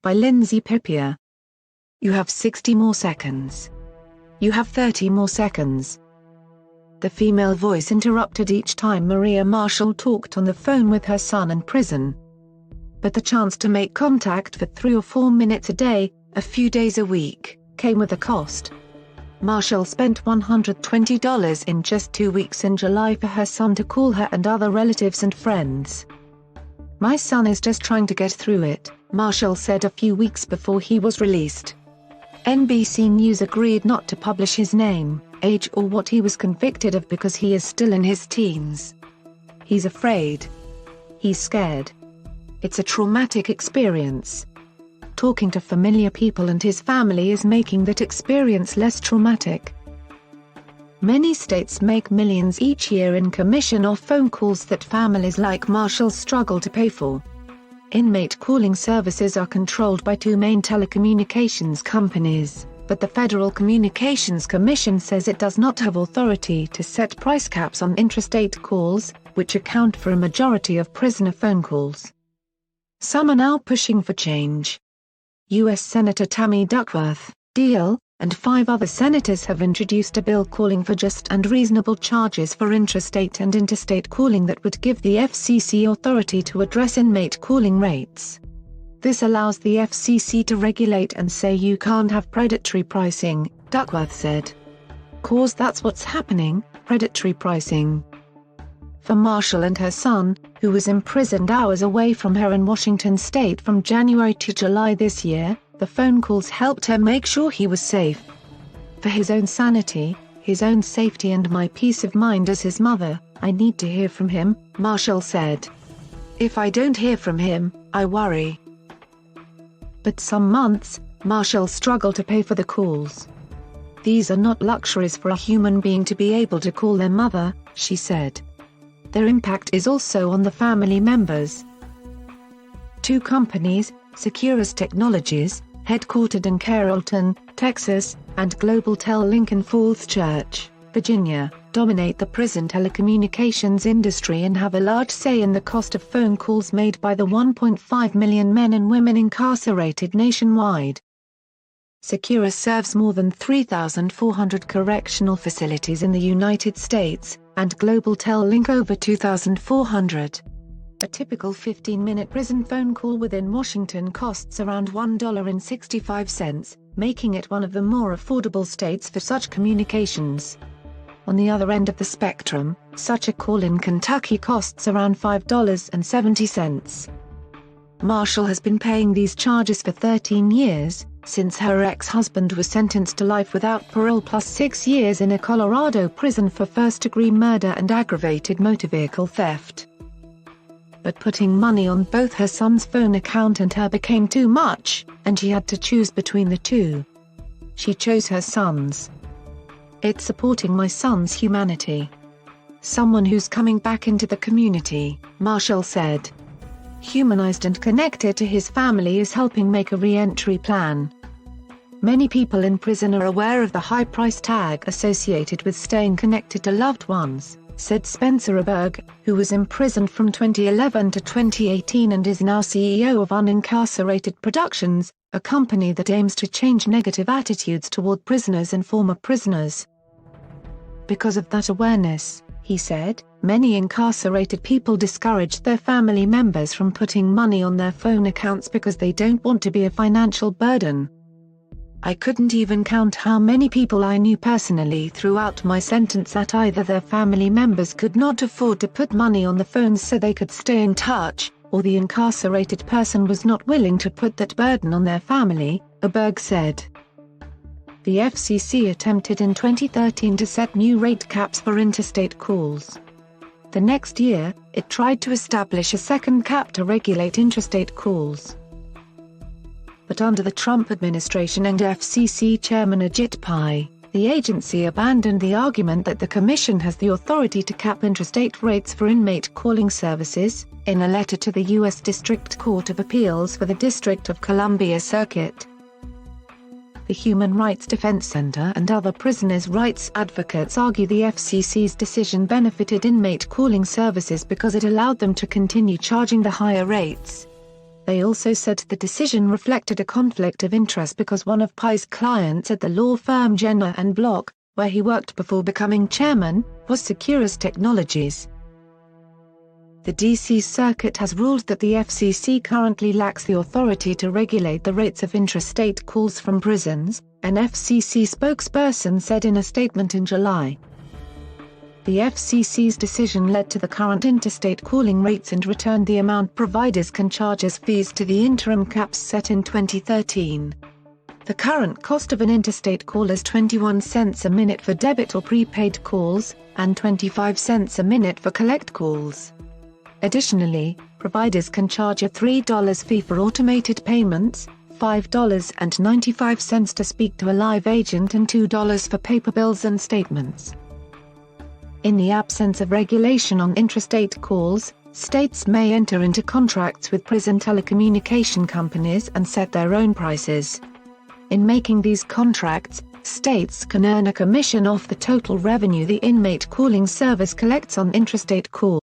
by Lindsay Pippier. You have 60 more seconds. You have 30 more seconds. The female voice interrupted each time Maria Marshall talked on the phone with her son in prison. But the chance to make contact for 3 or 4 minutes a day, a few days a week, came with a cost. Marshall spent $120 in just 2 weeks in July for her son to call her and other relatives and friends. "My son is just trying to get through it," Marshall said a few weeks before he was released. NBC News agreed not to publish his name, age or what he was convicted of because he is still in his teens. "He's afraid. He's scared. It's a traumatic experience. Talking to familiar people and his family is making that experience less traumatic." Many states make millions each year in commission or phone calls that families like Marshall struggle to pay for. Inmate calling services are controlled by 2 main telecommunications companies, but the Federal Communications Commission says it does not have authority to set price caps on intrastate calls, which account for a majority of prisoner phone calls. Some are now pushing for change. U.S. Senator Tammy Duckworth, Deal, and 5 other senators have introduced a bill calling for just and reasonable charges for intrastate and interstate calling that would give the FCC authority to address inmate calling rates. This allows the FCC to regulate and say you can't have predatory pricing, Duckworth said. "'Cause that's what's happening, predatory pricing." For Marshall and her son, who was imprisoned hours away from her in Washington state from January to July this year, the phone calls helped her make sure he was safe. "For his own sanity, his own safety and my peace of mind as his mother, I need to hear from him," Marshall said. "If I don't hear from him, I worry." But some months, Marshall struggled to pay for the calls. "These are not luxuries for a human being to be able to call their mother," she said. "Their impact is also on the family members." 2 companies, Securus Technologies, headquartered in Carrollton, Texas, and GlobalTel Lincoln Falls Church, Virginia, dominate the prison telecommunications industry and have a large say in the cost of phone calls made by the 1.5 million men and women incarcerated nationwide. Securus serves more than 3,400 correctional facilities in the United States, and GlobalTel Link over 2,400. A typical 15-minute prison phone call within Washington costs around $1.65, making it one of the more affordable states for such communications. On the other end of the spectrum, such a call in Kentucky costs around $5.70. Marshall has been paying these charges for 13 years, since her ex-husband was sentenced to life without parole plus 6 years in a Colorado prison for first-degree murder and aggravated motor vehicle theft. But putting money on both her son's phone account and her became too much, and she had to choose between the 2. She chose her son's. "It's supporting my son's humanity. Someone who's coming back into the community," Marshall said. "Humanized and connected to his family is helping make a re-entry plan. Many people in prison are aware of the high price tag associated with staying connected to loved ones," said Spencer Aberg, who was imprisoned from 2011 to 2018 and is now CEO of Unincarcerated Productions, a company that aims to change negative attitudes toward prisoners and former prisoners. "Because of that awareness," he said, "many incarcerated people discourage their family members from putting money on their phone accounts because they don't want to be a financial burden. I couldn't even count how many people I knew personally throughout my sentence that either their family members could not afford to put money on the phones so they could stay in touch, or the incarcerated person was not willing to put that burden on their family," Aberg said. The FCC attempted in 2013 to set new rate caps for interstate calls. The next year, it tried to establish a second cap to regulate intrastate calls. But under the Trump administration and FCC Chairman Ajit Pai, the agency abandoned the argument that the Commission has the authority to cap intrastate rates for inmate calling services, in a letter to the U.S. District Court of Appeals for the District of Columbia Circuit. The Human Rights Defense Center and other prisoners' rights advocates argue the FCC's decision benefited inmate calling services because it allowed them to continue charging the higher rates. They also said the decision reflected a conflict of interest because one of Pai's clients at the law firm Jenner and Block, where he worked before becoming chairman, was Securus Technologies. The D.C. Circuit has ruled that the FCC currently lacks the authority to regulate the rates of intrastate calls from prisons, an FCC spokesperson said in a statement in July. The FCC's decision led to the current interstate calling rates and returned the amount providers can charge as fees to the interim caps set in 2013. The current cost of an interstate call is 21 cents a minute for debit or prepaid calls, and 25 cents a minute for collect calls. Additionally, providers can charge a $3 fee for automated payments, $5.95 to speak to a live agent and $2 for paper bills and statements. In the absence of regulation on intrastate calls, states may enter into contracts with prison telecommunication companies and set their own prices. In making these contracts, states can earn a commission off the total revenue the inmate calling service collects on intrastate calls.